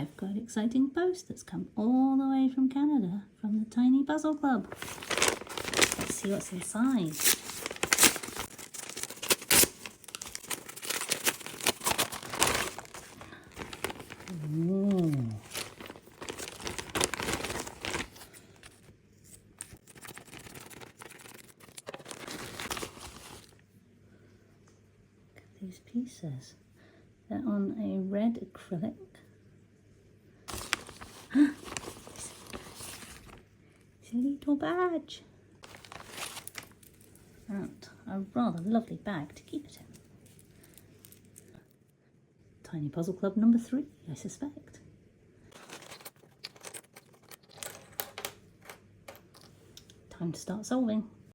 I've got exciting post that's come all the way from Canada, from the Tiny Puzzle Club. Let's see what's inside. Ooh. Look at these pieces. They're on a red acrylic. It's a little badge. And a rather lovely bag to keep it in. Tiny Puzzle Club number 3, I suspect. Time to start solving.